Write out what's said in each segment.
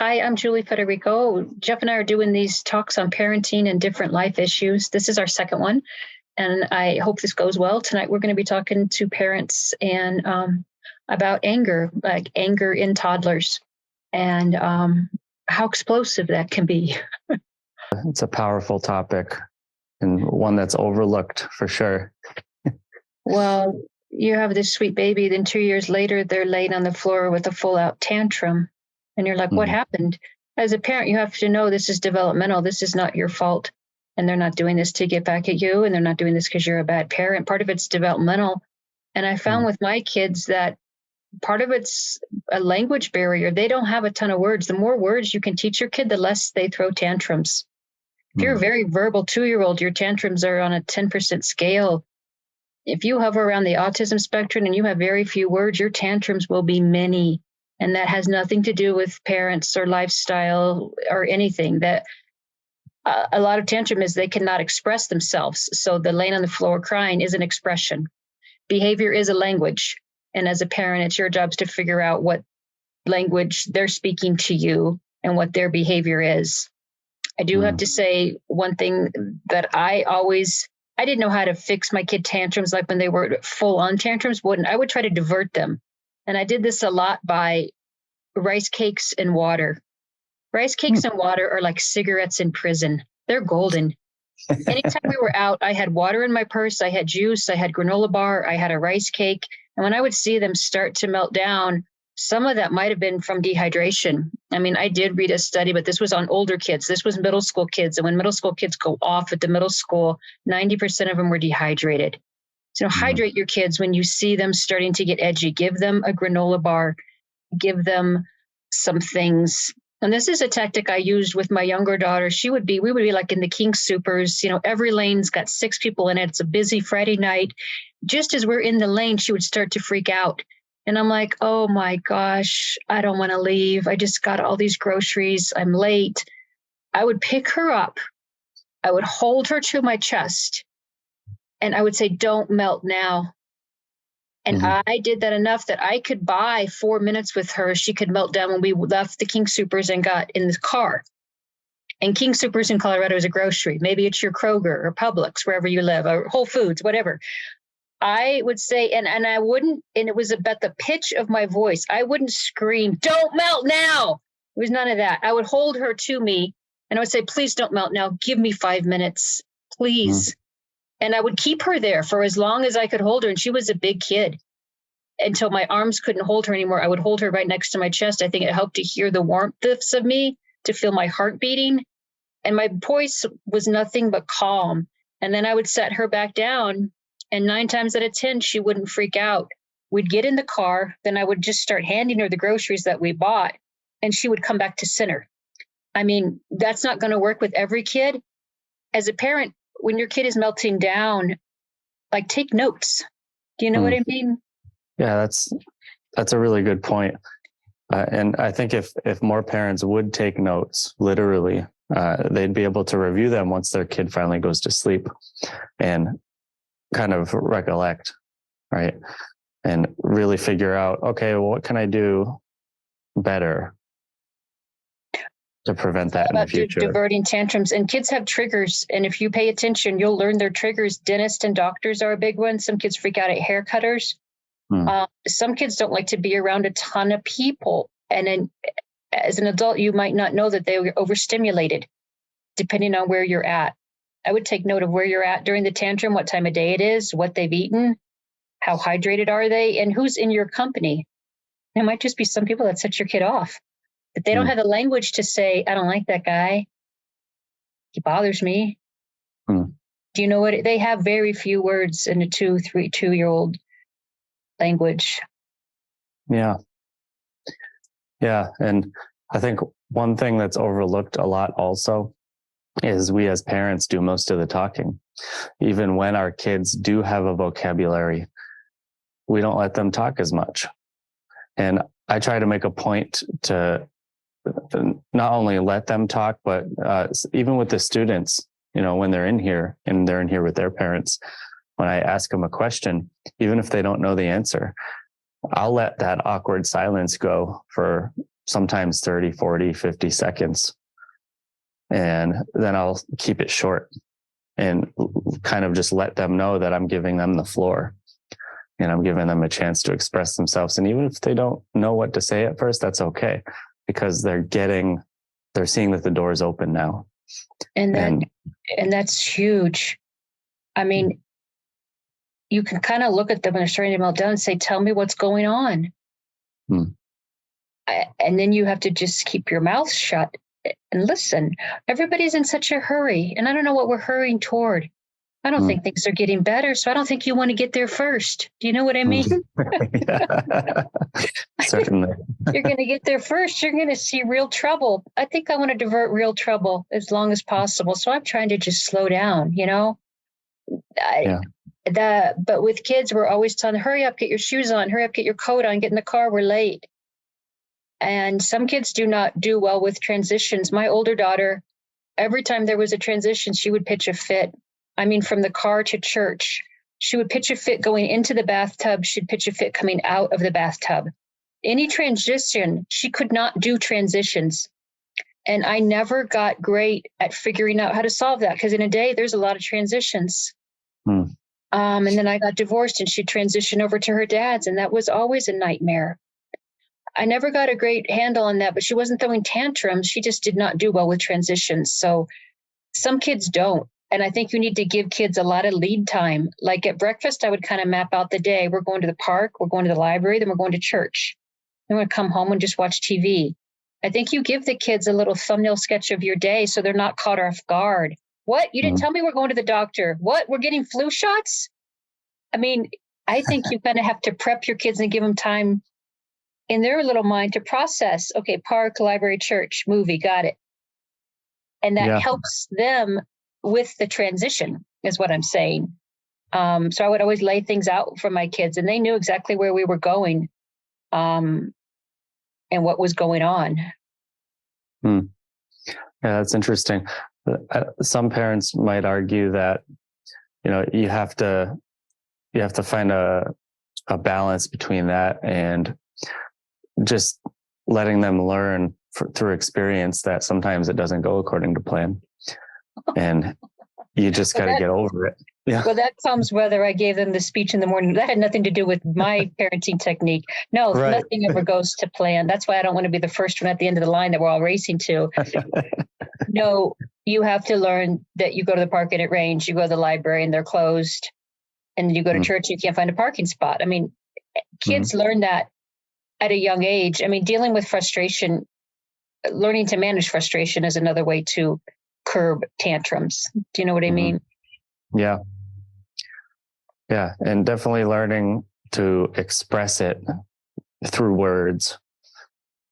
Hi, I'm Julie Federico. Jeff and I are doing these talks on parenting and different life issues. This is our second one, and I hope this goes well. Tonight, we're going to be talking to parents and about anger, like anger in toddlers, and how explosive that can be. It's a powerful topic and one that's overlooked for sure. Well, you have this sweet baby, then 2 years later, they're laying on the floor with a full-out tantrum. And you're like, what happened? As a parent, you have to know this is developmental. This is not your fault. And they're not doing this to get back at you. And they're not doing this because you're a bad parent. Part of it's developmental. And I found with my kids that part of it's a language barrier. They don't have a ton of words. The more words you can teach your kid, the less they throw tantrums. If you're a very verbal 2-year-old, your tantrums are on a 10% scale. If you hover around the autism spectrum and you have very few words, your tantrums will be many. And that has nothing to do with parents or lifestyle or anything. That a lot of tantrum is they cannot express themselves. So the laying on the floor crying is an expression. Behavior is a language. And as a parent, it's your job to figure out what language they're speaking to you and what their behavior is. I do have to say one thing that I didn't know how to fix my kid tantrums, like when they were full on tantrums, I would try to divert them. And I did this a lot by rice cakes and water. Rice cakes and water are like cigarettes in prison. They're golden. Anytime we were out, I had water in my purse, I had juice, I had granola bar, I had a rice cake. And when I would see them start to melt down, some of that might have been from dehydration. I mean, I did read a study, but this was on older kids. This was middle school kids. And when middle school kids go off at the middle school, 90% of them were dehydrated. So hydrate your kids when you see them starting to get edgy. Give them a granola bar. Give them some things. And this is a tactic I used with my younger daughter. We would be like in the King Supers. Every lane's got 6 people in it. It's a busy Friday night. Just as we're in the lane, she would start to freak out. And I'm like, oh my gosh, I don't want to leave. I just got all these groceries. I'm late. I would pick her up. I would hold her to my chest. And I would say, don't melt now. And I did that enough that I could buy 4 minutes with her. She could melt down when we left the King Supers and got in the car. And King Supers in Colorado is a grocery. Maybe it's your Kroger or Publix, wherever you live, or Whole Foods, whatever. I would say, and I wouldn't, and it was about the pitch of my voice. I wouldn't scream, don't melt now. It was none of that. I would hold her to me and I would say, please don't melt now. Give me 5 minutes, please. And I would keep her there for as long as I could hold her. And she was a big kid until my arms couldn't hold her anymore. I would hold her right next to my chest. I think it helped to hear the warmth of me, to feel my heart beating. And my voice was nothing but calm. And then I would set her back down. And 9 times out of 10, she wouldn't freak out. We'd get in the car. Then I would just start handing her the groceries that we bought. And she would come back to center. I mean, that's not going to work with every kid. As a parent, when your kid is melting down, like take notes. Do you know what I mean? Yeah, that's a really good point. And I think if more parents would take notes, literally, they'd be able to review them once their kid finally goes to sleep and kind of recollect, right? And really figure out, okay, well, what can I do better to prevent that in the future? Diverting tantrums. And kids have triggers. And if you pay attention, you'll learn their triggers. Dentists and doctors are a big one. Some kids freak out at hair cutters. Some kids don't like to be around a ton of people. And then as an adult, you might not know that they were overstimulated, depending on where you're at. I would take note of where you're at during the tantrum, what time of day it is, what they've eaten, how hydrated are they, and who's in your company. It might just be some people that set your kid off. But they don't have the language to say, I don't like that guy. He bothers me. Do you know what? They have very few words in a 2-year-old language. Yeah. And I think one thing that's overlooked a lot also is we as parents do most of the talking. Even when our kids do have a vocabulary, we don't let them talk as much. And I try to make a point to not only let them talk, but even with the students, when they're in here and they're in here with their parents, when I ask them a question, even if they don't know the answer, I'll let that awkward silence go for sometimes 30, 40, 50 seconds. And then I'll keep it short and kind of just let them know that I'm giving them the floor and I'm giving them a chance to express themselves. And even if they don't know what to say at first, that's okay, because they're seeing that the door is open now. And that's huge. I mean, you can kind of look at them when they're starting to melt down and say, tell me what's going on. And then you have to just keep your mouth shut and listen. Everybody's in such a hurry, and I don't know what we're hurrying toward. I don't think things are getting better, so I don't think you want to get there first. Do you know what I mean? Certainly. You're going to get there first. You're going to see real trouble. I think I want to divert real trouble as long as possible. So I'm trying to just slow down, you know? But with kids, we're always telling them, hurry up, get your shoes on, hurry up, get your coat on, get in the car, we're late. And some kids do not do well with transitions. My older daughter, every time there was a transition, she would pitch a fit. I mean, from the car to church, she would pitch a fit going into the bathtub. She'd pitch a fit coming out of the bathtub. Any transition, she could not do transitions. And I never got great at figuring out how to solve that, because in a day, there's a lot of transitions. And then I got divorced and she transitioned over to her dad's, and that was always a nightmare. I never got a great handle on that, but she wasn't throwing tantrums. She just did not do well with transitions. So some kids don't. And I think you need to give kids a lot of lead time. Like at breakfast, I would kind of map out the day. We're going to the park, we're going to the library, then we're going to church. Then we're going to come home and just watch TV. I think you give the kids a little thumbnail sketch of your day so they're not caught off guard. What? You didn't tell me we're going to the doctor. What? We're getting flu shots? I mean, I think you kind of have to prep your kids and give them time in their little mind to process. Okay, park, library, church, movie, got it. And that helps them with the transition, is what I'm saying. So I would always lay things out for my kids, and they knew exactly where we were going, and what was going on. Yeah, that's interesting. Some parents might argue that, you have to find a balance between that and just letting them learn through experience that sometimes it doesn't go according to plan, and you just got to get over it. Yeah. Well, that comes whether I gave them the speech in the morning. That had nothing to do with my parenting technique. No, Nothing ever goes to plan. That's why I don't want to be the first one at the end of the line that we're all racing to. No, you have to learn that you go to the park and it rains. You go to the library and they're closed. And you go to church, you can't find a parking spot. I mean, kids learn that at a young age. I mean, dealing with frustration, learning to manage frustration is another way to curb tantrums. Do you know what I mean? Yeah. Yeah. And definitely learning to express it through words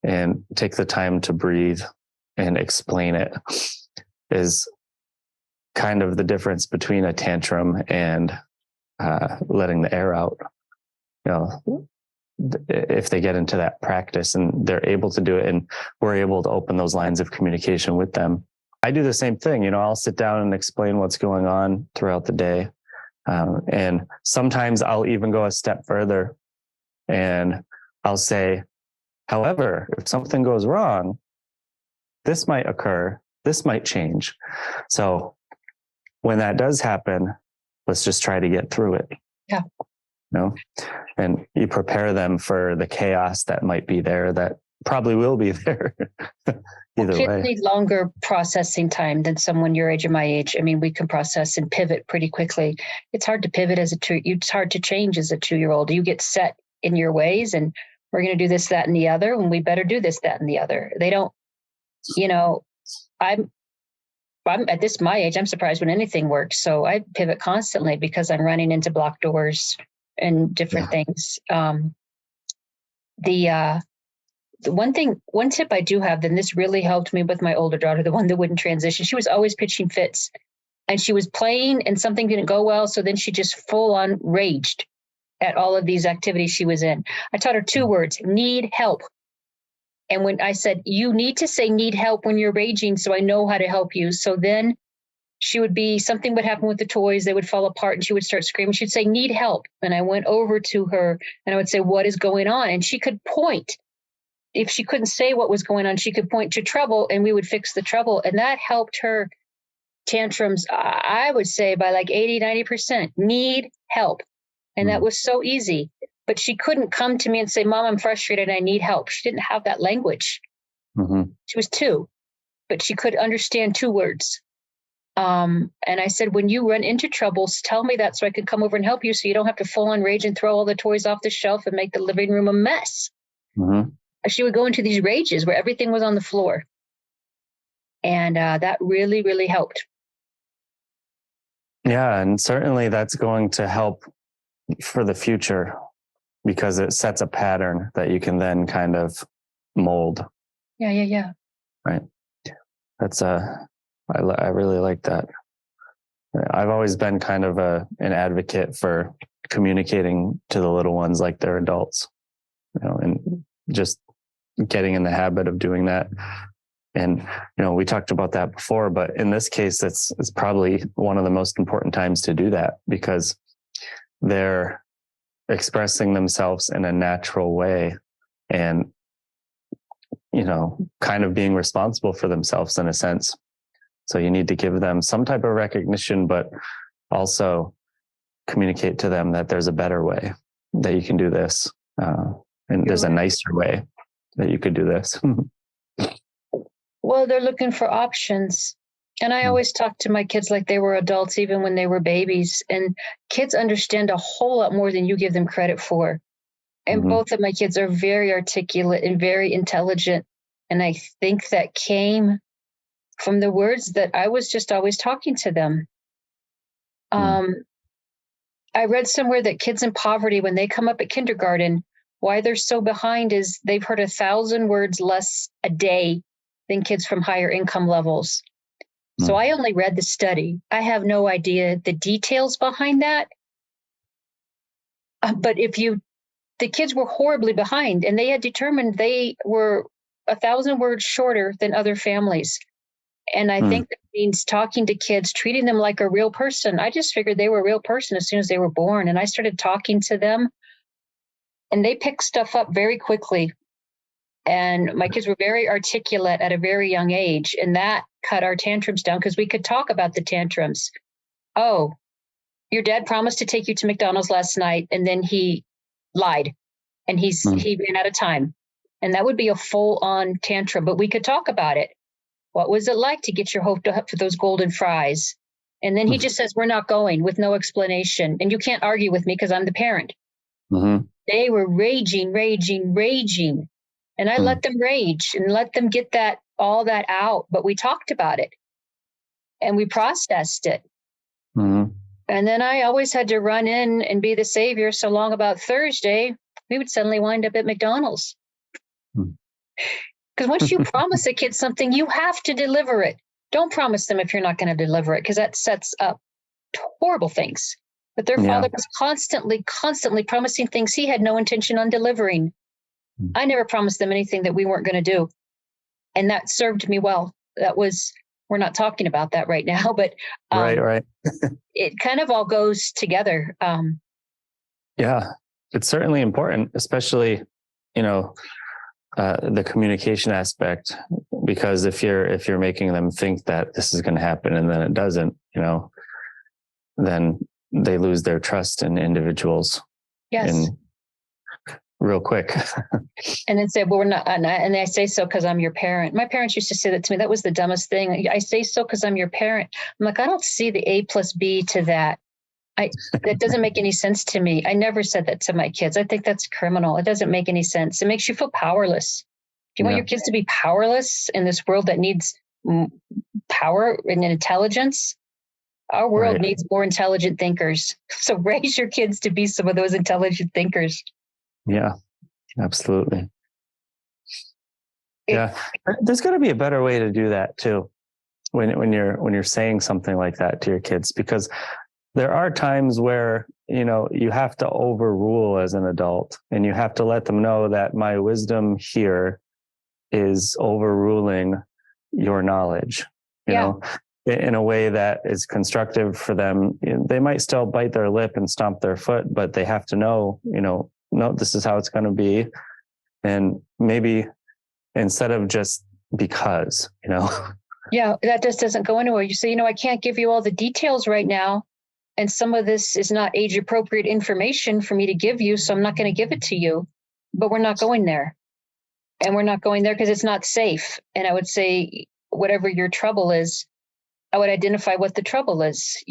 and take the time to breathe and explain it is kind of the difference between a tantrum and letting the air out. If they get into that practice and they're able to do it, and we're able to open those lines of communication with them. I do the same thing. I'll sit down and explain what's going on throughout the day. And sometimes I'll even go a step further and I'll say, however, if something goes wrong, this might occur, this might change. So when that does happen, let's just try to get through it. Yeah. And you prepare them for the chaos that might be there, that probably will be there. Either way. Kids need longer processing time than someone your age or my age. I mean, we can process and pivot pretty quickly. It's hard to pivot it's hard to change as a 2-year-old. You get set in your ways, and we're going to do this, that, and the other, and we better do this, that, and the other. They don't, I'm at my age, I'm surprised when anything works. So I pivot constantly because I'm running into blocked doors and different things. The one tip I do have, then this really helped me with my older daughter, the one that wouldn't transition. She was always pitching fits, and she was playing and something didn't go well. So then she just full on raged at all of these activities she was in. I taught her 2 words: need help. And when I said, you need to say need help when you're raging, so I know how to help you. So then something would happen with the toys. They would fall apart and she would start screaming. She'd say, need help. And I went over to her and I would say, what is going on? And she could point if she couldn't say what was going on, she could point to trouble and we would fix the trouble. And that helped her tantrums, I would say by like 80, 90%, need help. And that was so easy. But she couldn't come to me and say, Mom, I'm frustrated. I need help. She didn't have that language. She was 2, but she could understand 2 words. And I said, when you run into troubles, tell me that so I can come over and help you so you don't have to full on rage and throw all the toys off the shelf and make the living room a mess. She would go into these rages where everything was on the floor. And that really, really helped. Yeah, and certainly that's going to help for the future because it sets a pattern that you can then kind of mold. Yeah. Right. That's I really like that. I've always been kind of an advocate for communicating to the little ones like they're adults, and just getting in the habit of doing that. And, we talked about that before, but in this case, it's probably one of the most important times to do that because they're expressing themselves in a natural way and, kind of being responsible for themselves in a sense. So you need to give them some type of recognition, but also communicate to them that there's a better way that you can do this. And there's a nicer way that you could do this. Well, they're looking for options. And I always talk to my kids like they were adults, even when they were babies. And kids understand a whole lot more than you give them credit for. And both of my kids are very articulate and very intelligent. And I think that came from the words that I was just always talking to them. I read somewhere that kids in poverty, when they come up at kindergarten, why they're so behind is they've heard 1,000 words less a day than kids from higher income levels. So I only read the study. I have no idea the details behind that. But the kids were horribly behind, and they had determined they were 1,000 words shorter than other families. And I think that means talking to kids, treating them like a real person. I just figured they were a real person as soon as they were born. And I started talking to them, and they picked stuff up very quickly. And my kids were very articulate at a very young age. And that cut our tantrums down because we could talk about the tantrums. Oh, your dad promised to take you to McDonald's last night, and then he lied, and he ran out of time. And that would be a full-on tantrum, but we could talk about it. What was it like to get your hopes up for those golden fries? And then he just says, we're not going, with no explanation. And you can't argue with me because I'm the parent. They were raging. And I let them rage and let them get all that out. But we talked about it and we processed it. And then I always had to run in and be the savior. So long about Thursday, we would suddenly wind up at McDonald's. Because once you promise a kid something, you have to deliver it. Don't promise them if you're not going to deliver it, because that sets up horrible things. But their father was constantly promising things he had no intention on delivering. I never promised them anything that we weren't going to do. And that served me well. We're not talking about that right now, but right. It kind of all goes together. Yeah, it's certainly important, especially, the communication aspect, because if you're making them think that this is going to happen and then it doesn't, then they lose their trust in individuals. Yes. Real quick. And then say, well, we're not, and I say so because I'm your parent. My parents used to say that to me. That was the dumbest thing. I say so because I'm your parent. I'm like, I don't see the A plus B to that. That doesn't make any sense to me. I never said that to my kids. I think that's criminal. It doesn't make any sense. It makes you feel powerless. Do you want your kids to be powerless in this world that needs power and intelligence? Our world needs more intelligent thinkers. So raise your kids to be some of those intelligent thinkers. Yeah, absolutely. There's got to be a better way to do that too. When you're saying something like that to your kids, because there are times where, you have to overrule as an adult, and you have to let them know that my wisdom here is overruling your knowledge, you know, in a way that is constructive for them. They might still bite their lip and stomp their foot, but they have to know, no, this is how it's going to be. And maybe instead of just because, Yeah, that just doesn't go anywhere. You say, I can't give you all the details right now. And some of this is not age appropriate information for me to give you. So I'm not going to give it to you. But we're not going there. And we're not going there because it's not safe. And I would say, whatever your trouble is, I would identify what the trouble is,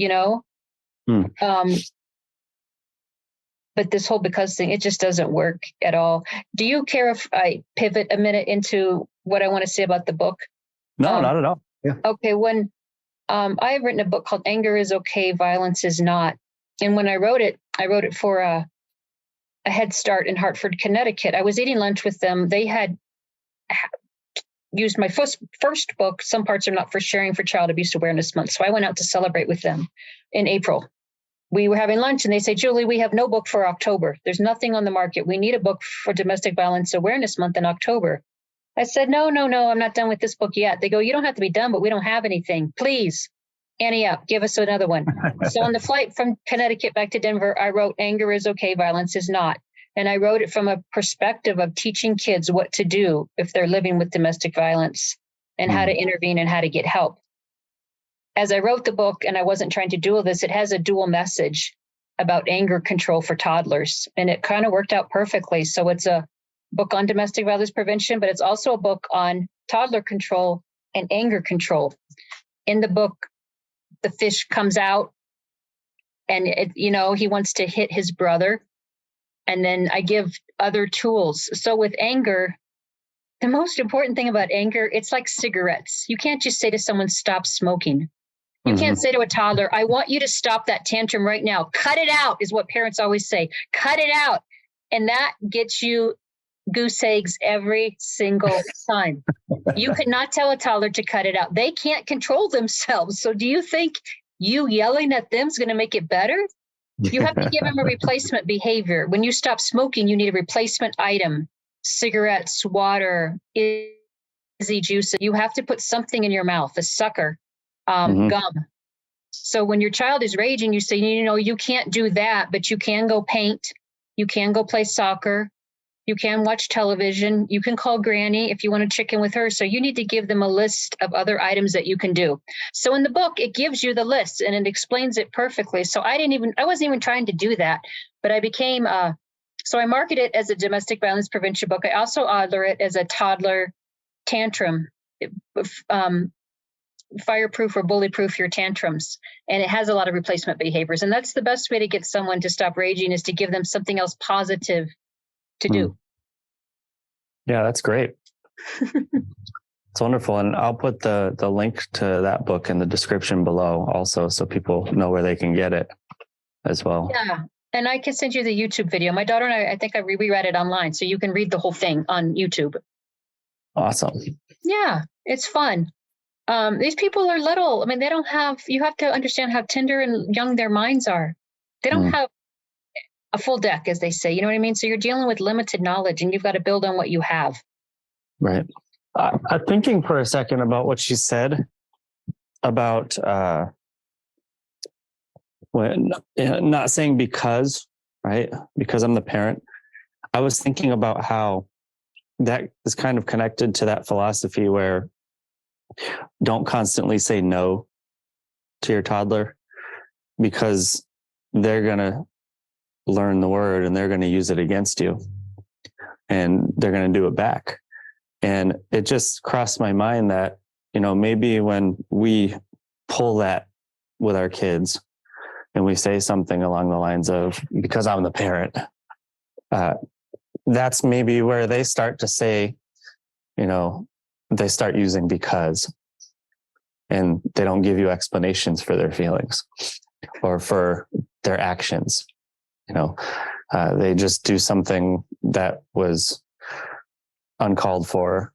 But this whole because thing, it just doesn't work at all. Do you care if I pivot a minute into what I want to say about the book? No, not at all. Yeah. Okay. When I have written a book called Anger is Okay, Violence is Not. And when I wrote it for a Head Start in Hartford, Connecticut. I was eating lunch with them. They had used my first book. Some parts are not for sharing for Child Abuse Awareness Month. So I went out to celebrate with them in April. We were having lunch and they say, Julie, we have no book for October. There's nothing on the market. We need a book for Domestic Violence Awareness Month in October. I said, no, I'm not done with this book yet. They go, you don't have to be done, but we don't have anything. Please, ante up, give us another one. So on the flight from Connecticut back to Denver, I wrote Anger is Okay, Violence is Not. And I wrote it from a perspective of teaching kids what to do if they're living with domestic violence and how to intervene and how to get help. As I wrote the book, and I wasn't trying to do all this, it has a dual message about anger control for toddlers. And it kind of worked out perfectly. So it's a book on domestic violence prevention, but it's also a book on toddler control and anger control. In the book, the fish comes out and he wants to hit his brother. And then I give other tools. So with anger, the most important thing about anger, it's like cigarettes. You can't just say to someone, stop smoking. You can't say to a toddler, I want you to stop that tantrum right now. Cut it out is what parents always say. Cut it out. And that gets you goose eggs every single time. You could not tell a toddler to cut it out. They can't control themselves. So do you think you yelling at them is going to make it better? You have to give them a replacement behavior. When you stop smoking, you need a replacement item, cigarettes, water, easy juice. You have to put something in your mouth, a sucker, gum. So when your child is raging, you say, you can't do that, but you can go paint. You can go play soccer. You can watch television. You can call Granny if you want to chicken with her. So you need to give them a list of other items that you can do. So in the book, it gives you the list and it explains it perfectly. So I wasn't even trying to do that, but I became, so I market it as a domestic violence prevention book. I also author it as a toddler tantrum, fireproof or bullyproof your tantrums. And it has a lot of replacement behaviors. And that's the best way to get someone to stop raging, is to give them something else positive to do. Yeah, that's great. It's wonderful. And I'll put the link to that book in the description below also, so people know where they can get it as well. Yeah. And I can send you the YouTube video. My daughter and I think I reread it online, so you can read the whole thing on YouTube. Awesome. Yeah, it's fun. These people are little. I mean, you have to understand how tender and young their minds are. They don't have a full deck, as they say, you know what I mean? So you're dealing with limited knowledge and you've got to build on what you have. Right. I'm thinking for a second about what she said about when not saying because, right? Because I'm the parent. I was thinking about how that is kind of connected to that philosophy where don't constantly say no to your toddler, because they're going to learn the word and they're going to use it against you and they're going to do it back. And it just crossed my mind that, maybe when we pull that with our kids and we say something along the lines of, because I'm the parent, that's maybe where they start to say, they start using because, and they don't give you explanations for their feelings or for their actions. They just do something that was uncalled for,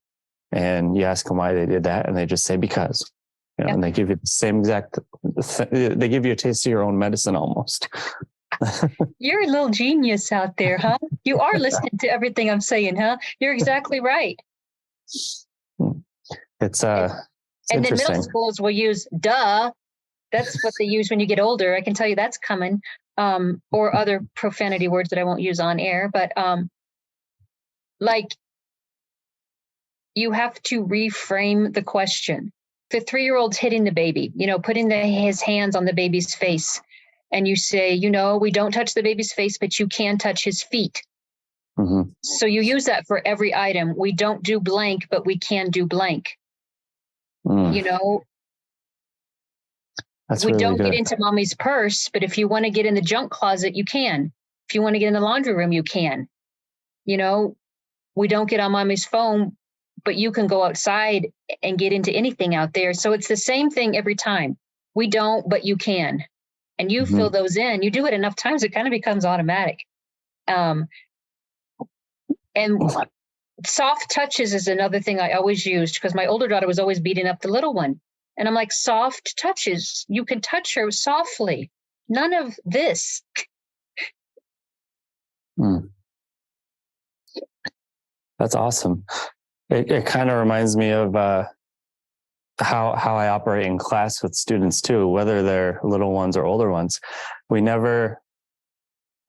and you ask them why they did that, and they just say because. And they give you the same exact. They give you a taste of your own medicine almost. You're a little genius out there, huh? You are listening to everything I'm saying, huh? You're exactly right. It's and then middle schools will use duh. That's what they use when you get older. I can tell you that's coming. Or other profanity words that I won't use on air, but like you have to reframe the question. The 3-year-old's hitting the baby, putting his hands on the baby's face. And you say, we don't touch the baby's face, but you can touch his feet. Mm-hmm. So you use that for every item. We don't do blank, but we can do blank. That's we really don't good. get into mommy's purse, but if you want to get in the junk closet, you can. If you want to get in the laundry room, you can. We don't get on mommy's phone, but you can go outside and get into anything out there. So it's the same thing every time. We don't, but you can. And you fill those in. You do it enough times, it kind of becomes automatic. And soft touches is another thing I always used, because my older daughter was always beating up the little one. And I'm like, soft touches. You can touch her softly. None of this. That's awesome. It kind of reminds me of how I operate in class with students too, whether they're little ones or older ones. We never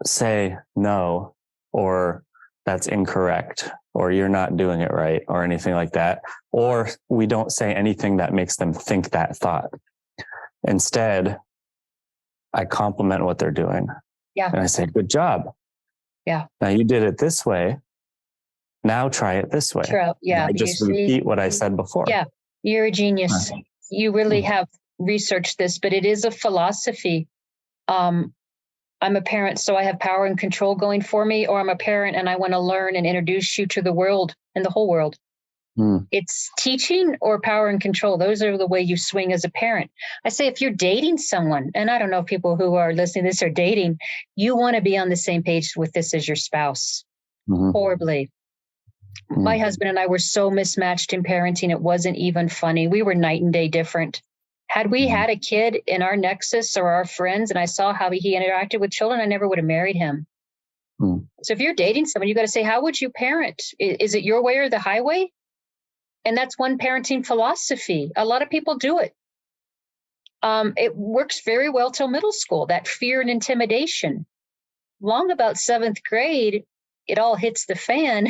say no, or that's incorrect, or you're not doing it right, or anything like that. Or we don't say anything that makes them think that thought. Instead, I compliment what they're doing. Yeah. And I say, good job. Yeah. Now you did it this way. Now try it this way. True. Yeah. And I just repeat what I said before. Yeah. You're a genius. You really have researched this, but it is a philosophy. I'm a parent, so I have power and control going for me, or I'm a parent and I want to learn and introduce you to the world and the whole world. It's teaching or power and control. Those are the way you swing as a parent. I say, if you're dating someone, and I don't know if people who are listening to this are dating, you want to be on the same page with this as your spouse. Horribly. My husband and I were so mismatched in parenting, it wasn't even funny. We were night and day different. Had we had a kid in our nexus or our friends, and I saw how he interacted with children, I never would have married him. So if you're dating someone, you got to say, how would you parent? Is it your way or the highway? And that's one parenting philosophy. A lot of people do it. It works very well till middle school, that fear and intimidation. Long about 7th grade, it all hits the fan.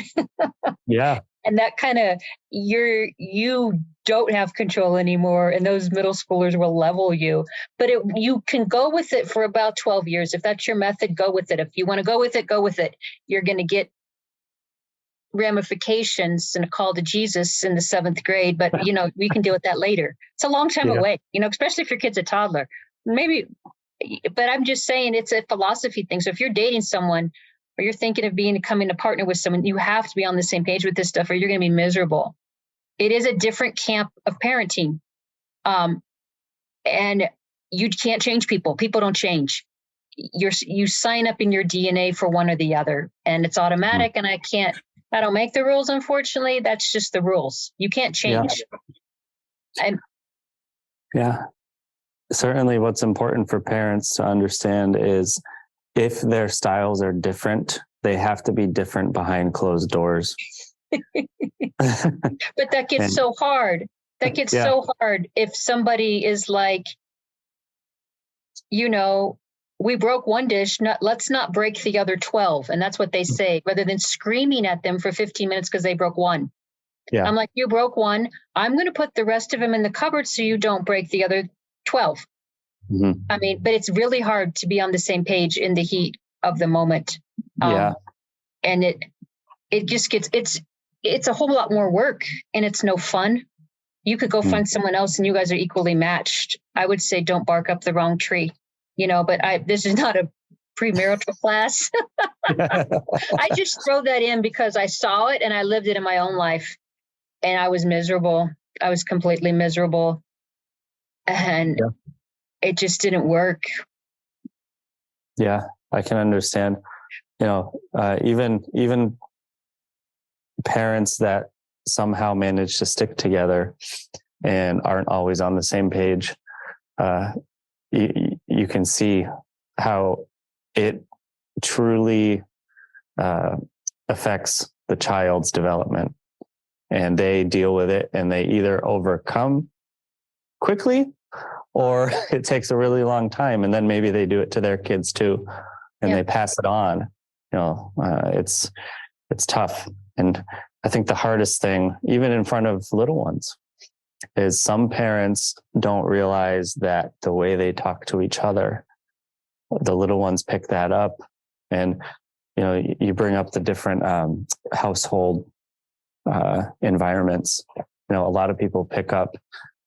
Yeah. And that kind of, you don't have control anymore, and those middle schoolers will level you. But you can go with it for about 12 years. If that's your method, go with it. If you want to go with it, go with it. You're going to get ramifications and a call to Jesus in the 7th grade, but we can deal with that later. It's a long time away, especially if your kid's a toddler. Maybe, but I'm just saying it's a philosophy thing. So if you're dating someone, or you're thinking of becoming a partner with someone, you have to be on the same page with this stuff, or you're going to be miserable. It is a different camp of parenting. And you can't change people. People don't change. You sign up in your DNA for one or the other, and it's automatic. And I don't make the rules, unfortunately. That's just the rules. You can't change. Yeah. Certainly what's important for parents to understand is, if their styles are different, they have to be different behind closed doors. But that gets so hard. That gets so hard if somebody is like, we broke one dish, let's not break the other 12. And that's what they say, rather than screaming at them for 15 minutes because they broke one. Yeah. I'm like, you broke one. I'm going to put the rest of them in the cupboard so you don't break the other 12. I mean, but it's really hard to be on the same page in the heat of the moment. And it just gets, it's a whole lot more work, and it's no fun. You could go find someone else and you guys are equally matched. I would say don't bark up the wrong tree, but this is not a premarital class. I just throw that in because I saw it and I lived it in my own life, and I was miserable. I was completely miserable. And it just didn't work. Yeah, I can understand. Even parents that somehow manage to stick together and aren't always on the same page, you can see how it truly affects the child's development, and they deal with it, and they either overcome quickly, or it takes a really long time, and then maybe they do it to their kids too, and they pass it on. It's tough. And I think the hardest thing, even in front of little ones, is some parents don't realize that the way they talk to each other, the little ones pick that up. And, you bring up the different household environments. A lot of people pick up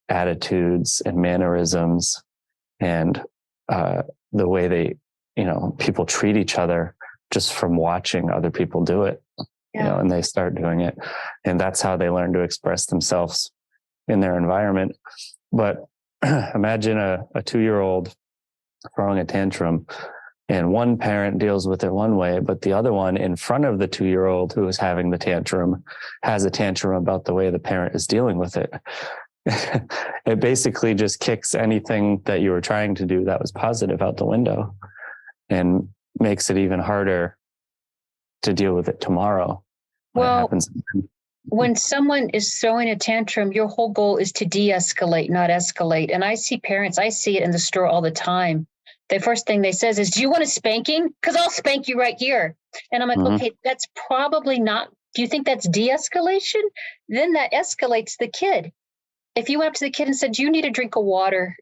attitudes and mannerisms and the way they, people treat each other just from watching other people do it, and they start doing it. And that's how they learn to express themselves in their environment. But imagine a 2-year-old throwing a tantrum, and one parent deals with it one way, but the other one in front of the 2-year-old who is having the tantrum has a tantrum about the way the parent is dealing with it. It basically just kicks anything that you were trying to do that was positive out the window and makes it even harder to deal with it tomorrow. When it happens. When someone is throwing a tantrum, your whole goal is to de-escalate, not escalate. And I see parents, I see it in the store all the time. The first thing they says is, do you want a spanking? Because I'll spank you right here. And I'm like, okay, that's probably not, do you think that's de-escalation? Then that escalates the kid. If you went up to the kid and said, do you need a drink of water?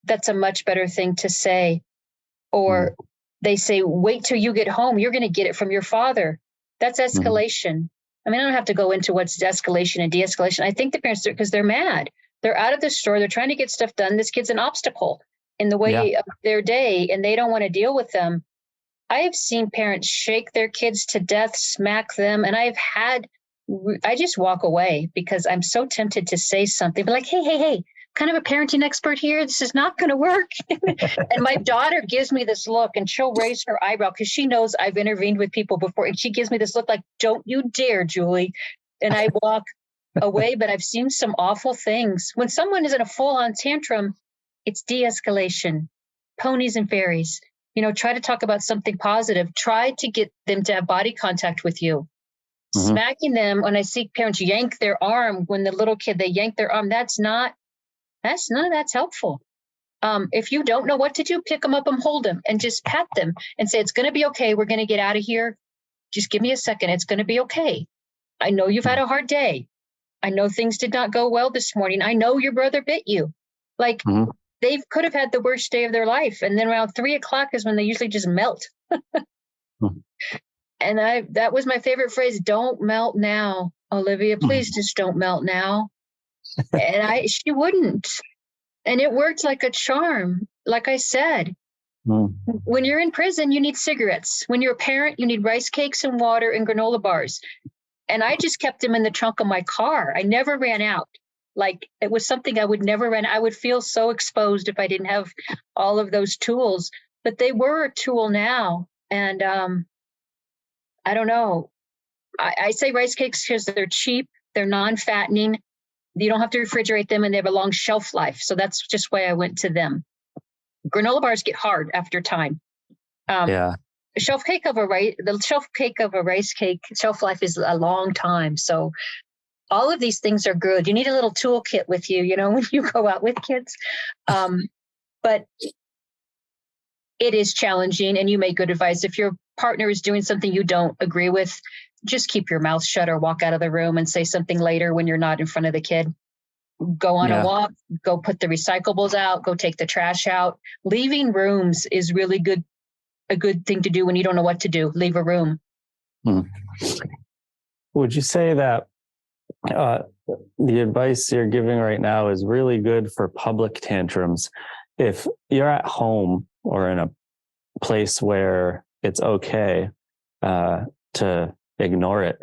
That's a much better thing to say. Or they say, wait till you get home. You're going to get it from your father. That's escalation. I mean, I don't have to go into what's escalation and de-escalation. I think the parents do because they're mad. They're out of the store. They're trying to get stuff done. This kid's an obstacle in the way of their day, and they don't want to deal with them. I have seen parents shake their kids to death, smack them, and I just walk away because I'm so tempted to say something, but like, hey, kind of a parenting expert here. This is not going to work. And my daughter gives me this look, and she'll raise her eyebrow because she knows I've intervened with people before. And she gives me this look like, don't you dare, Julie. And I walk away, but I've seen some awful things. When someone is in a full-on tantrum, it's de-escalation, ponies and fairies. Try to talk about something positive. Try to get them to have body contact with you. Smacking them, when I see parents yank their arm, when the little kid, they yank their arm, that's none of that's helpful. If you don't know what to do, pick them up and hold them and just pat them and say, it's going to be okay. We're going to get out of here. Just give me a second. It's going to be okay. I know you've had a hard day. I know things did not go well this morning. I know your brother bit you. Like they could have had the worst day of their life. And then around 3:00 is when they usually just melt. And that was my favorite phrase. Don't melt now, Olivia, please just don't melt now. And she wouldn't. And it worked like a charm. Like I said, when you're in prison, you need cigarettes. When you're a parent, you need rice cakes and water and granola bars. And I just kept them in the trunk of my car. I never ran out. Like it was something I would never run. I would feel so exposed if I didn't have all of those tools, but they were a tool now. And I don't know. I say rice cakes because they're cheap. They're non-fattening. You don't have to refrigerate them, and they have a long shelf life. So that's just why I went to them. Granola bars get hard after time. The shelf cake of a rice cake shelf life is a long time. So all of these things are good. You need a little toolkit with you, when you go out with kids. But it is challenging, and you make good advice. If your partner is doing something you don't agree with, just keep your mouth shut or walk out of the room and say something later when you're not in front of the kid. Go on a walk, go put the recyclables out, go take the trash out. Leaving rooms is really a good thing to do when you don't know what to do. Leave a room. Would you say that the advice you're giving right now is really good for public tantrums? If you're at home or in a place where it's okay to ignore it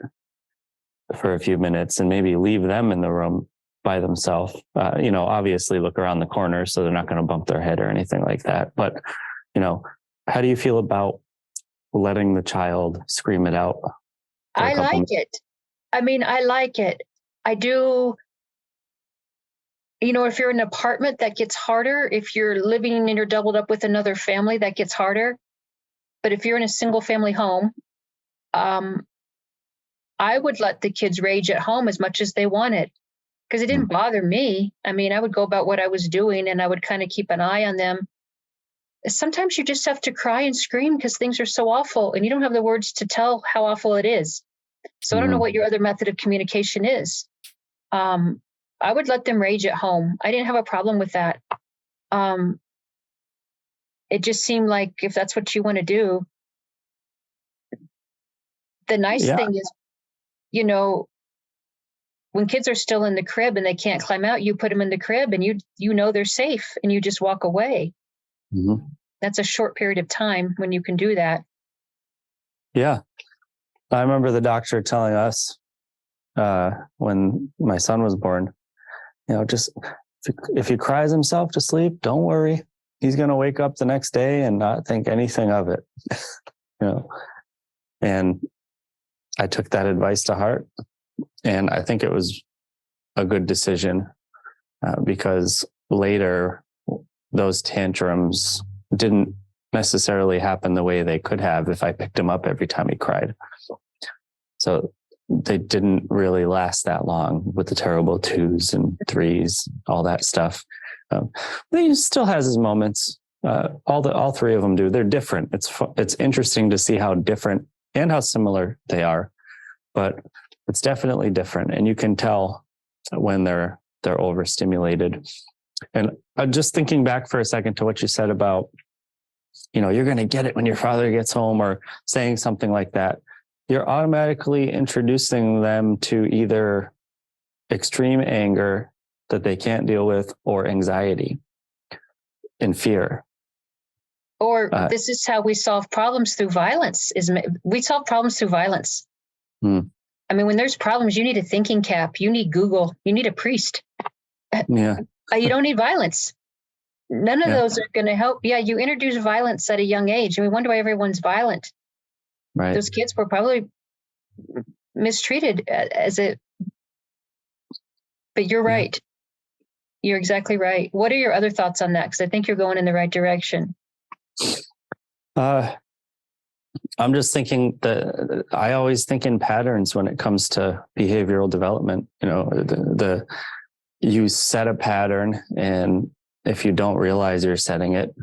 for a few minutes and maybe leave them in the room by themselves, obviously look around the corner so they're not going to bump their head or anything like that. But, how do you feel about letting the child scream it out? I like it. I mean, I like it. I do. If you're in an apartment, that gets harder. If you're living and you're doubled up with another family, that gets harder. But if you're in a single family home, I would let the kids rage at home as much as they wanted because it didn't bother me. I mean, I would go about what I was doing and I would kind of keep an eye on them. Sometimes you just have to cry and scream because things are so awful and you don't have the words to tell how awful it is. So I don't know what your other method of communication is. I would let them rage at home. I didn't have a problem with that. It just seemed like if that's what you want to do, the nice thing is, you know, when kids are still in the crib and they can't climb out, you put them in the crib and you know they're safe and you just walk away. Mm-hmm. That's a short period of time when you can do that. Yeah. I remember the doctor telling us when my son was born, you know, just if he cries himself to sleep, don't worry. He's going to wake up the next day and not think anything of it. You know, and I took that advice to heart. And I think it was a good decision because later those tantrums didn't necessarily happen the way they could have if I picked him up every time he cried. So they didn't really last that long with the terrible 2s and 3s, all that stuff. He still has his moments. All 3 of them do. They're different. It's interesting to see how different and how similar they are, but it's definitely different. And you can tell when they're overstimulated. And just thinking back for a second to what you said about, you know, you're going to get it when your father gets home, or saying something like that, you're automatically introducing them to either extreme anger that they can't deal with, or anxiety and fear. Or this is how we solve problems through violence. We solve problems through violence. I mean, when there's problems, you need a thinking cap, you need Google, you need a priest. Yeah. You don't need violence. None of those are going to help. Yeah, you introduce violence at a young age, and we wonder why everyone's violent. Right. Those kids were probably mistreated but you're right. You're exactly right. What are your other thoughts on that? Because I think you're going in the right direction. I'm just thinking that I always think in patterns when it comes to behavioral development. You know, you set a pattern, and if you don't realize you're setting it,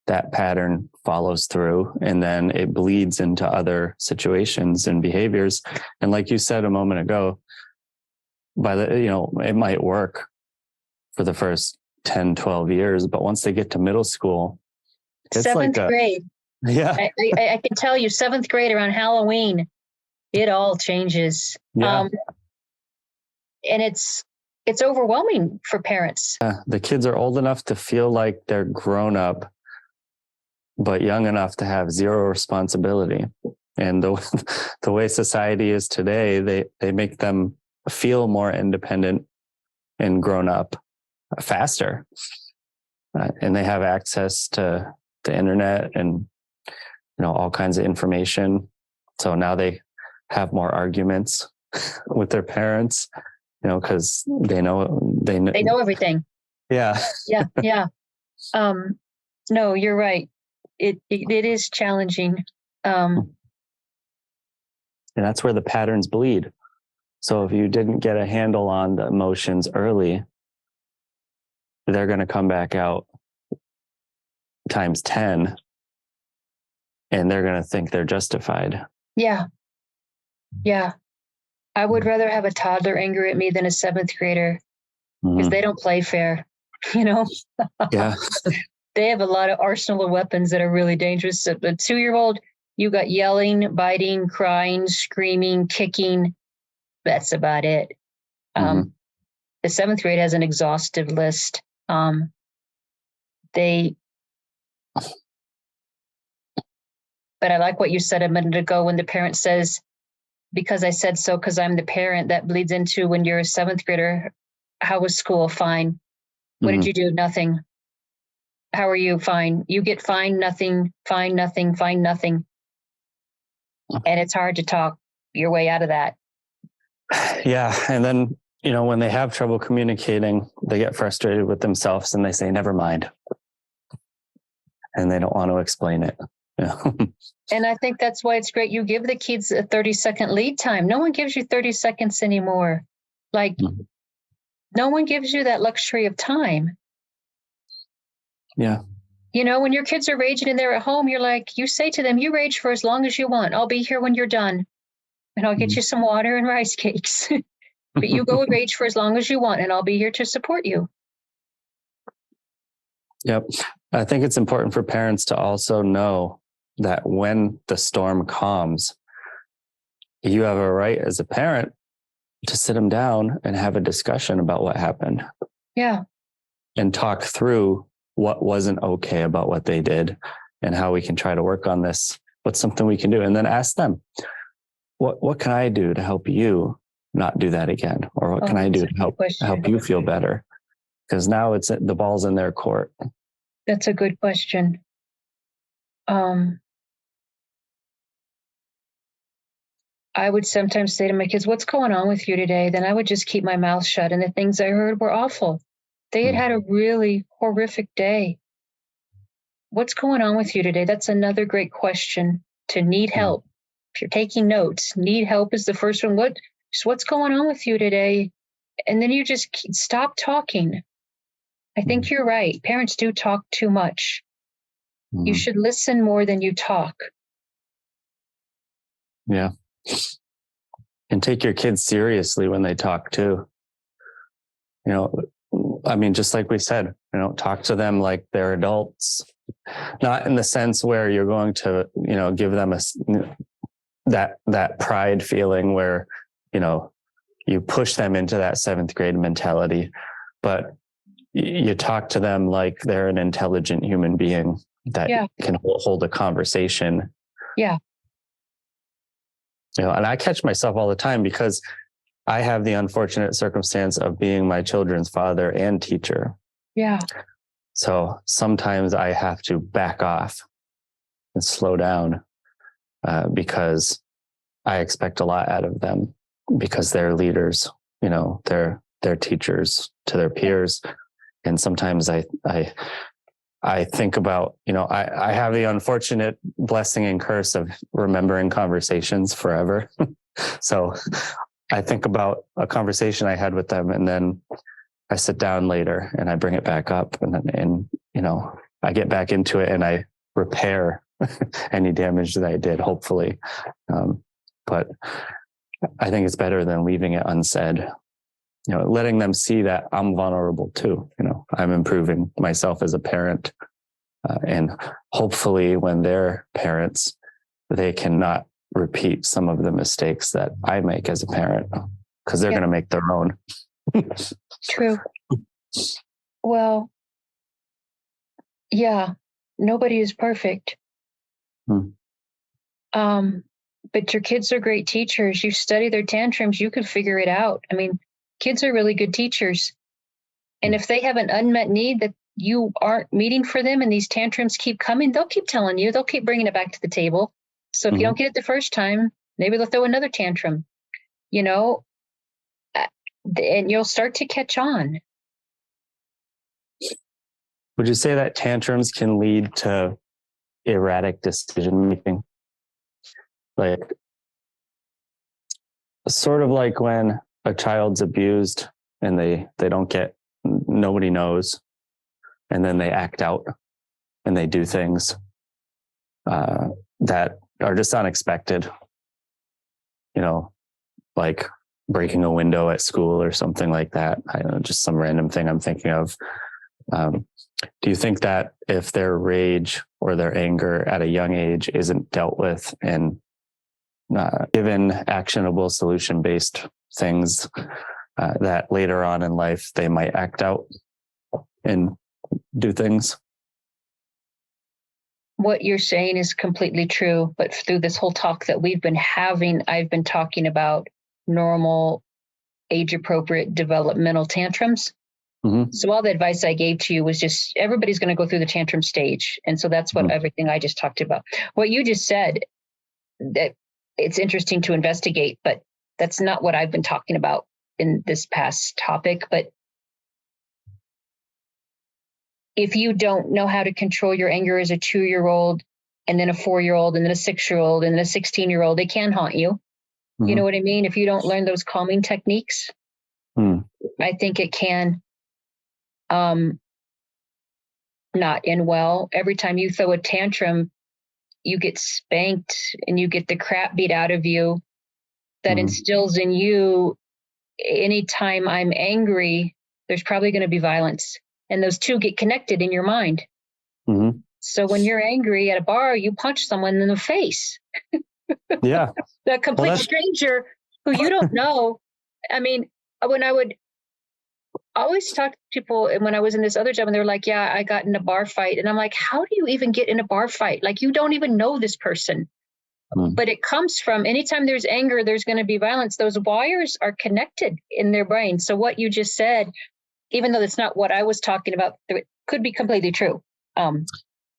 that pattern follows through, and then it bleeds into other situations and behaviors. And like you said a moment ago, it might work for the first 10, 12 years, but once they get to middle school, it's 7th grade. Yeah. I can tell you 7th grade around Halloween, it all changes. Yeah. And it's overwhelming for parents. The kids are old enough to feel like they're grown up, but young enough to have zero responsibility. And the way society is today, they make them feel more independent and grown up faster. And they have access to the internet and, you know, all kinds of information. So now they have more arguments with their parents, you know, because they know everything. Yeah. Yeah. No, you're right. It is challenging. And that's where the patterns bleed. So if you didn't get a handle on the emotions early, they're going to come back out times 10, and they're going to think they're justified. Yeah. I would rather have a toddler angry at me than a 7th grader, because they don't play fair, you know? Yeah. They have a lot of arsenal of weapons that are really dangerous. A 2-year-old, you got yelling, biting, crying, screaming, kicking. That's about it. The 7th grade has an exhaustive list. But I like what you said a minute ago when the parent says, because I said so, because I'm the parent, that bleeds into when you're a 7th grader. How was school? Fine. What did you do? Nothing. How are you? Fine. You get fine, nothing, fine, nothing, fine, nothing. And it's hard to talk your way out of that. Yeah. And then, you know, when they have trouble communicating, they get frustrated with themselves and they say, never mind. And they don't want to explain it. Yeah. And I think that's why it's great. You give the kids a 30-second lead time. No one gives you 30 seconds anymore. Like, no one gives you that luxury of time. Yeah. You know, when your kids are raging and they're at home, you're like, you say to them, you rage for as long as you want. I'll be here when you're done. and I'll get you some water and rice cakes. But you go rage for as long as you want, and I'll be here to support you. Yep. I think it's important for parents to also know that when the storm calms, you have a right as a parent to sit them down and have a discussion about what happened. Yeah. And talk through what wasn't okay about what they did and how we can try to work on this. What's something we can do? And then ask them, what can I do to help you not do that again? Or what can I do to help you feel better? Because now the ball's in their court. That's a good question. I would sometimes say to my kids, what's going on with you today? Then I would just keep my mouth shut. And the things I heard were awful. They had had a really horrific day. What's going on with you today? That's another great question to need help. If you're taking notes, need help is the first one. What's going on with you today? And then you just stop talking. I think you're right. Parents do talk too much. You should listen more than you talk. Yeah. And take your kids seriously when they talk too. You know, I mean, just like we said, talk to them like they're adults, not in the sense where you're going to, give them that pride feeling where, you push them into that 7th grade mentality, but you talk to them like they're an intelligent human being that can hold a conversation. Yeah. And I catch myself all the time because I have the unfortunate circumstance of being my children's father and teacher. Yeah. So sometimes I have to back off and slow down because I expect a lot out of them because they're leaders, they're teachers to their peers. And sometimes I think about, I have the unfortunate blessing and curse of remembering conversations forever. So I think about a conversation I had with them, and then I sit down later and I bring it back up, and I get back into it and I repair any damage that I did, hopefully. But I think it's better than leaving it unsaid. Letting them see that I'm vulnerable too. I'm improving myself as a parent, and hopefully when they're parents, they cannot repeat some of the mistakes that I make as a parent, because they're going to make their own. True. Well, yeah, nobody is perfect. But your kids are great teachers. You study their tantrums, you could figure it out. I mean, kids are really good teachers. And if they have an unmet need that you aren't meeting for them and these tantrums keep coming, they'll keep telling you, they'll keep bringing it back to the table. So if you don't get it the first time, maybe they'll throw another tantrum, and you'll start to catch on. Would you say that tantrums can lead to erratic decision making? Like, sort of like when a child's abused and they don't nobody knows, and then they act out and they do things that are just unexpected, like breaking a window at school or something like that. I don't know, just some random thing I'm thinking of. Do you think that if their rage or their anger at a young age isn't dealt with and given actionable solution-based things, that later on in life they might act out and do things? What you're saying is completely true, but through this whole talk that we've been having, I've been talking about normal, age-appropriate developmental tantrums. So all the advice I gave to you was just, everybody's going to go through the tantrum stage. And so that's what everything I just talked about. What you just said, that it's interesting to investigate, but that's not what I've been talking about in this past topic. But if you don't know how to control your anger as a 2-year-old, and then a 4-year-old, and then a 6-year-old, and then a 16-year-old, they can haunt you. You know what I mean? If you don't learn those calming techniques, I think it can not end well. Every time you throw a tantrum, you get spanked and you get the crap beat out of you. that instills in you, anytime I'm angry, there's probably going to be violence. And those two get connected in your mind. Mm-hmm. So when you're angry at a bar, you punch someone in the face. Yeah. A complete stranger who you don't know. I mean, when I would always talk to people, and when I was in this other job, and they were like, yeah, I got in a bar fight. And I'm like, how do you even get in a bar fight? Like, you don't even know this person. But it comes from, anytime there's anger, there's going to be violence. Those wires are connected in their brain. So what you just said, even though that's not what I was talking about, it could be completely true.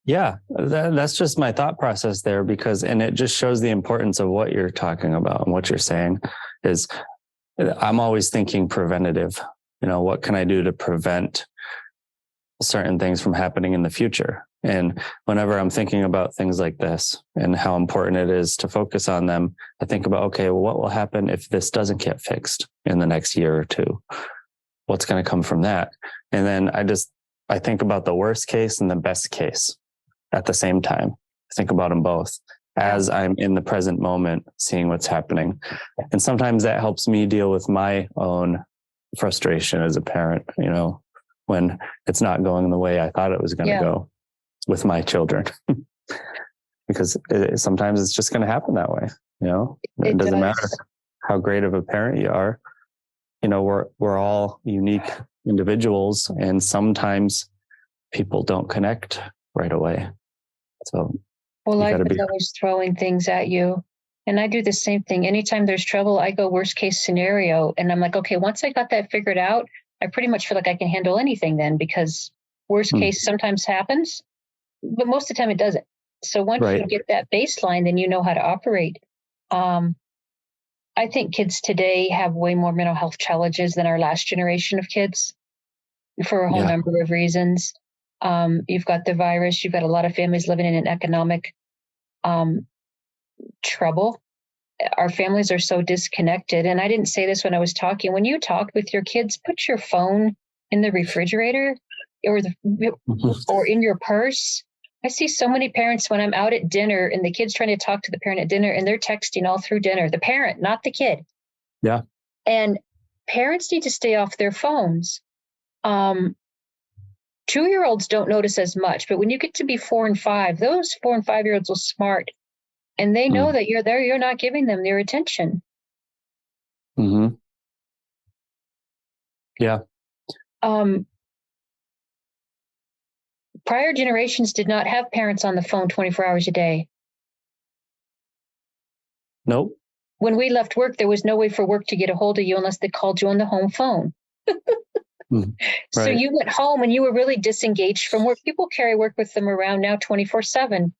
Yeah, that's just my thought process there, and it just shows the importance of what you're talking about and what you're saying is, I'm always thinking preventative. What can I do to prevent certain things from happening in the future? And whenever I'm thinking about things like this and how important it is to focus on them, I think about, okay, well, what will happen if this doesn't get fixed in the next year or two? What's going to come from that? And then I think about the worst case and the best case at the same time. I think about them both as I'm in the present moment, seeing what's happening. And sometimes that helps me deal with my own frustration as a parent, when it's not going the way I thought it was going to go with my children. Because sometimes it's just going to happen that way. It doesn't matter how great of a parent you are. We're all unique individuals, and sometimes people don't connect right away. So, life is always throwing things at you. And I do the same thing. Anytime there's trouble, I go worst case scenario. And I'm like, okay, once I got that figured out, I pretty much feel like I can handle anything then, because worst case sometimes happens, but most of the time it doesn't. So once you get that baseline, then you know how to operate. I think kids today have way more mental health challenges than our last generation of kids for a whole number of reasons. You've got the virus. You've got a lot of families living in an economic trouble. Our families are so disconnected. And I didn't say this when I was talking. When you talk with your kids, put your phone in the refrigerator or in your purse. I see so many parents when I'm out at dinner and the kid's trying to talk to the parent at dinner, and they're texting all through dinner. The parent, not the kid. Yeah. And parents need to stay off their phones. 2-year-olds don't notice as much, but when you get to be 4 and 5, those 4 and 5-year-olds are smart, and they know that you're there. You're not giving them their attention. Mm-hmm. Yeah. Prior generations did not have parents on the phone 24 hours a day. Nope. When we left work, there was no way for work to get a hold of you unless they called you on the home phone. So you went home and you were really disengaged from work. People carry work with them around now 24/7.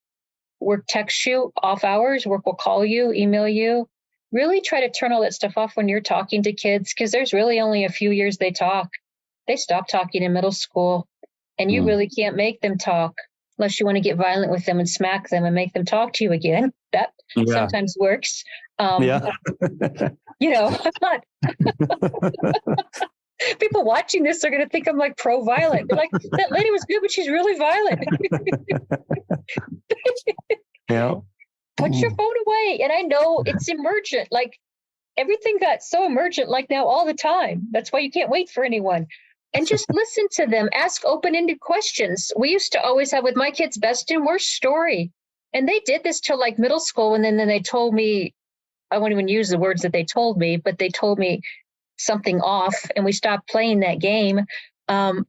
Work texts you off hours. Work will call you, email you. Really try to turn all that stuff off when you're talking to kids, because there's really only a few years they talk. They stop talking in middle school, and you really can't make them talk unless you want to get violent with them and smack them and make them talk to you again. That sometimes works. People watching this are going to think I'm like pro-violent. They're like, that lady was good, but she's really violent. Put your phone away. And I know it's emergent. Like, everything got so emergent, like now all the time. That's why you can't wait for anyone. And just listen to them. Ask open-ended questions. We used to always have with my kids best and worst story. And they did this till like middle school. And then they told me, I won't even use the words that they told me, but they told me something off, and we stopped playing that game.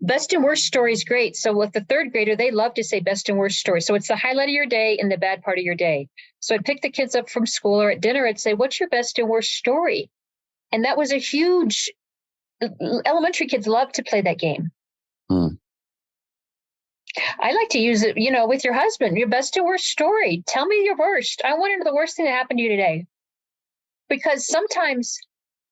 Best and worst story is great. So with the third grader, they love to say best and worst story. So it's the highlight of your day and the bad part of your day. So I'd pick the kids up from school, or at dinner, I'd say, what's your best and worst story? And that was a huge, elementary kids love to play that game. I like to use it, with your husband, your best and worst story. Tell me your worst. I want to know the worst thing that happened to you today. Because sometimes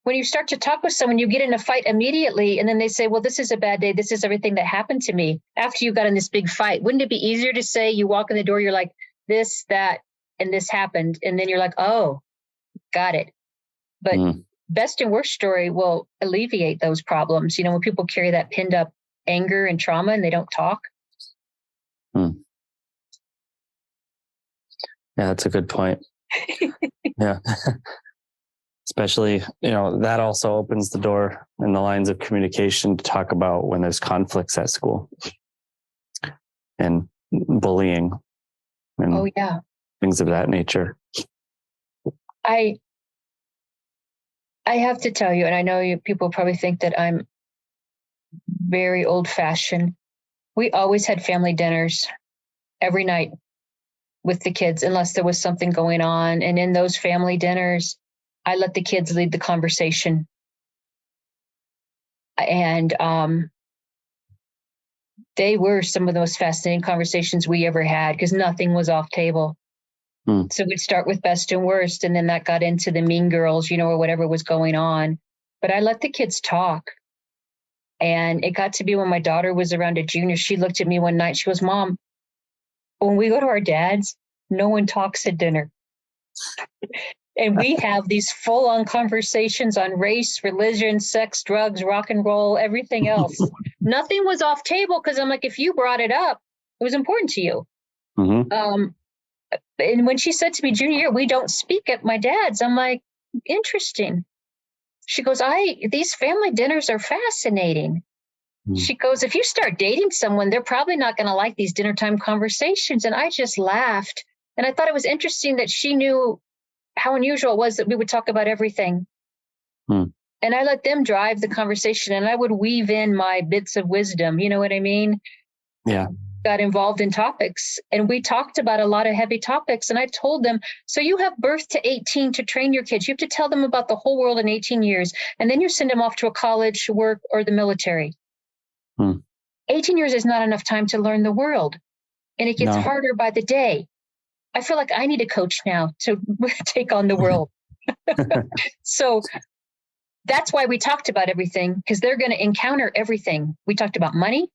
when you start to talk with someone, you get in a fight immediately, and then they say, well, this is a bad day. This is everything that happened to me after you got in this big fight. Wouldn't it be easier to say, you walk in the door, you're like, this, that, and this happened. And then you're like, oh, got it. But best and worst story will alleviate those problems. When people carry that pinned up anger and trauma and they don't talk. Yeah, that's a good point. Yeah. especially, that also opens the door and the lines of communication to talk about when there's conflicts at school and bullying and things of that nature. I have to tell you, and I know people probably think that I'm very old fashioned. We always had family dinners every night with the kids, unless there was something going on. And in those family dinners, I let the kids lead the conversation. And they were some of the most fascinating conversations we ever had because nothing was off table. So we'd start with best and worst, and then that got into the mean girls, or whatever was going on. But I let the kids talk. And it got to be when my daughter was around a junior, she looked at me one night, she goes, Mom, when we go to our dad's, no one talks at dinner. And we have these full-on conversations on race, religion, sex, drugs, rock and roll, everything else. Nothing was off table because I'm like, if you brought it up, it was important to you. Mm-hmm. And when she said to me, junior year, we don't speak at my dad's, I'm like, interesting. She goes, these family dinners are fascinating. She goes, if you start dating someone, they're probably not going to like these dinner time conversations. And I just laughed. And I thought it was interesting that she knew how unusual it was that we would talk about everything. And I let them drive the conversation, and I would weave in my bits of wisdom. You know what I mean? Yeah. Got involved in topics, and we talked about a lot of heavy topics. And I told them, so you have birth to 18 to train your kids. You have to tell them about the whole world in 18 years. And then you send them off to a college, work, or the military. 18 years is not enough time to learn the world. And it gets harder by the day. I feel like I need a coach now to take on the world. So that's why we talked about everything, because they're going to encounter everything. We talked about money,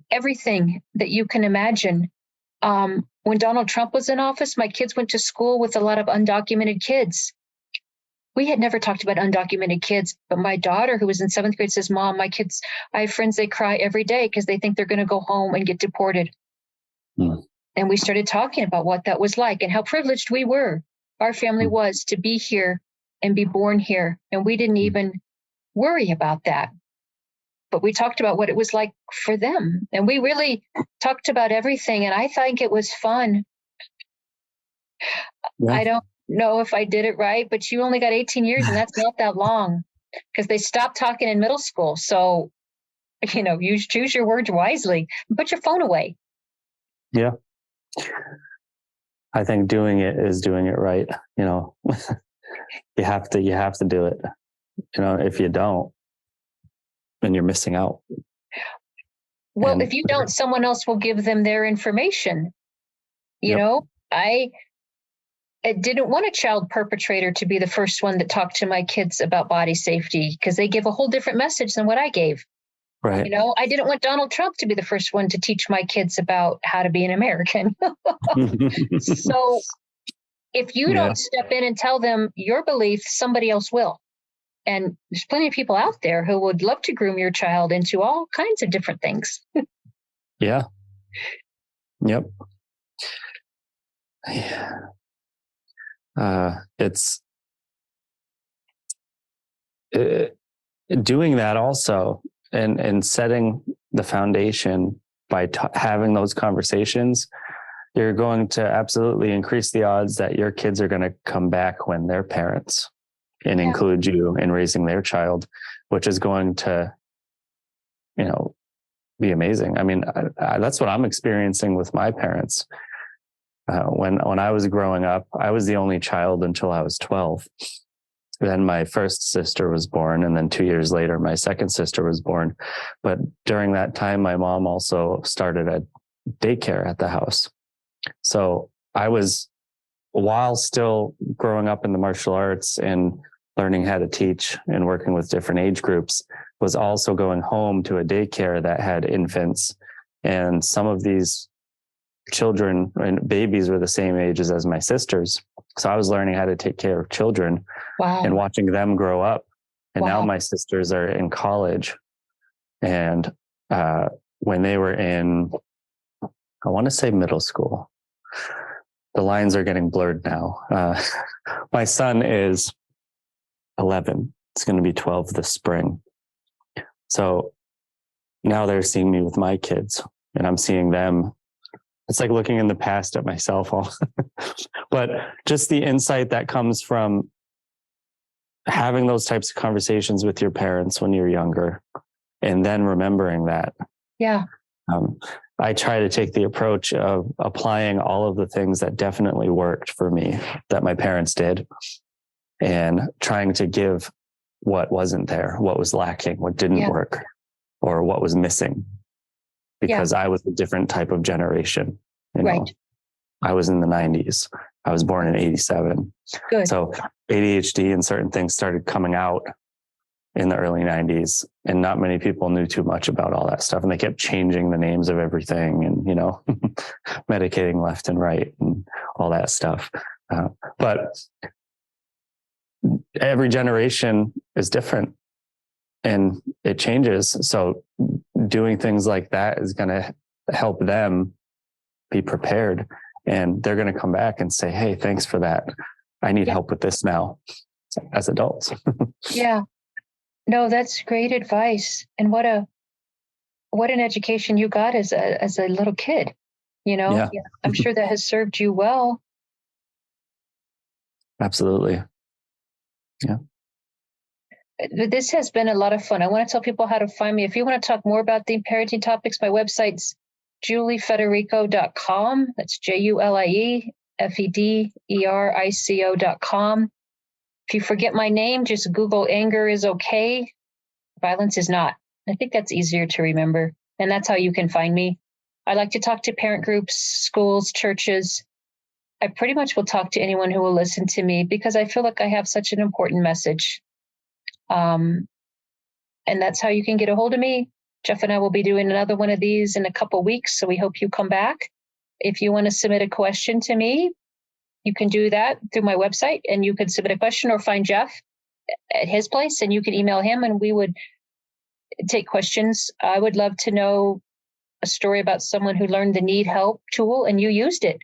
everything that you can imagine. When Donald Trump was in office, my kids went to school with a lot of undocumented kids. We had never talked about undocumented kids, but my daughter, who was in 7th grade, says, Mom, my kids, I have friends, they cry every day because they think they're going to go home and get deported. And we started talking about what that was like and how privileged we were. Our family was to be here and be born here. And we didn't even worry about that. But we talked about what it was like for them. And we really talked about everything. And I think it was fun. Yeah. I don't know if I did it right, but you only got 18 years, and that's not that long, because they stopped talking in middle school. So, you choose your words wisely and put your phone away. Yeah. I think doing it is doing it right. You have to do it. If you don't, then you're missing out. Well, if you don't, someone else will give them their information. I didn't want a child perpetrator to be the first one that talked to my kids about body safety, because they give a whole different message than what I gave. Right. I didn't want Donald Trump to be the first one to teach my kids about how to be an American. So if you don't step in and tell them your beliefs, somebody else will. And there's plenty of people out there who would love to groom your child into all kinds of different things. Yeah. Yep. It's doing that also, and setting the foundation by having those conversations. You're going to absolutely increase the odds that your kids are going to come back when they're parents and include you in raising their child, which is going to, be amazing. I mean, that's what I'm experiencing with my parents. When I was growing up, I was the only child until I was 12. Then my first sister was born, and then 2 years later, my second sister was born. But during that time, my mom also started a daycare at the house. So I was, while still growing up in the martial arts and learning how to teach and working with different age groups, was also going home to a daycare that had infants. And some of these children and babies were the same ages as my sisters. So I was learning how to take care of children and watching them grow up. And now my sisters are in college. And when they were in, I want to say middle school, the lines are getting blurred now. My son is 11. It's going to be 12 this spring. So now they're seeing me with my kids, and I'm seeing them. It's like looking in the past at myself. But just the insight that comes from having those types of conversations with your parents when you're younger, and then remembering that. Yeah. I try to take the approach of applying all of the things that definitely worked for me that my parents did, and trying to give what wasn't there, what was lacking, what didn't work, or what was missing, because I was a different type of generation. You know, I was in the 90s. I was born in 87. Good. So ADHD and certain things started coming out in the early 90s, and not many people knew too much about all that stuff. And they kept changing the names of everything and, you know, medicating left and right and all that stuff. But every generation is different and it changes. So doing things like that is going to help them be prepared, and they're going to come back and say, hey, thanks for that. I need help with this now as adults. Yeah. No, that's great advice. And what an education you got as a little kid, you know. Yeah. I'm sure that has served you well. Absolutely. Yeah. This has been a lot of fun. I want to tell people how to find me. If you want to talk more about the parenting topics, my website's juliefederico.com. That's JuliFederico.com. If you forget my name, just Google anger is okay. Violence is not. I think that's easier to remember. And that's how you can find me. I like to talk to parent groups, schools, churches. I pretty much will talk to anyone who will listen to me because I feel like I have such an important message. And that's how you can get a hold of me. Jeff and I will be doing another one of these in a couple weeks, so we hope you come back. If you want to submit a question to me, you can do that through my website, and you can submit a question or find Jeff at his place, and you can email him, and we would take questions. I would love to know a story about someone who learned the need help tool and you used it,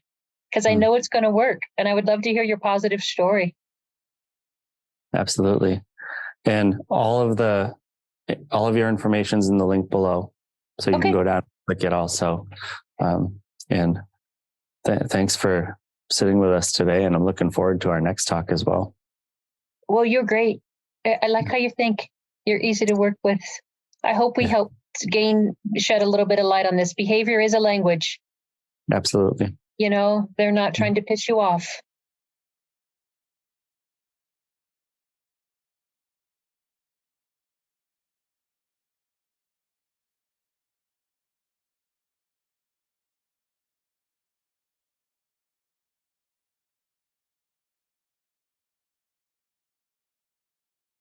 because I know it's going to work, and I would love to hear your positive story. Absolutely. And all of your information's in the link below, so you can go down and click it also. And thanks for sitting with us today, and I'm looking forward to our next talk as well. Well, you're great. I like how you think. You're easy to work with. I hope we help shed a little bit of light on this. Behavior is a language. Absolutely. You know, they're not trying to piss you off.